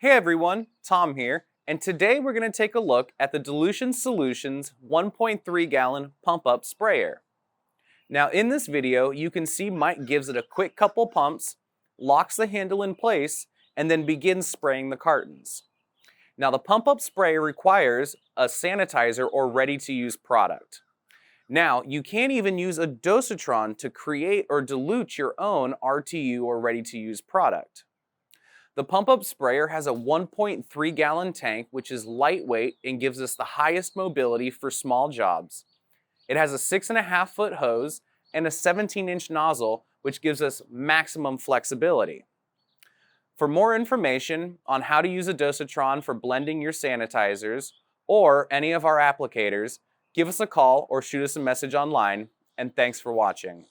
Hey everyone, Tom here, and today we're going to take a look at the Dilution Solutions 1.3 gallon pump-up sprayer. Now in this video, you can see Mike gives it a quick couple pumps, locks the handle in place, and then begins spraying the cartons. Now the pump-up sprayer requires a sanitizer or ready-to-use product. Now, you can even use a dosatron to create or dilute your own RTU or ready-to-use product. The pump-up sprayer has a 1.3 gallon tank, which is lightweight and gives us the highest mobility for small jobs. It has a 6.5 foot hose and a 17-inch nozzle, which gives us maximum flexibility. For more information on how to use a dosatron for blending your sanitizers or any of our applicators, give us a call or shoot us a message online, and thanks for watching.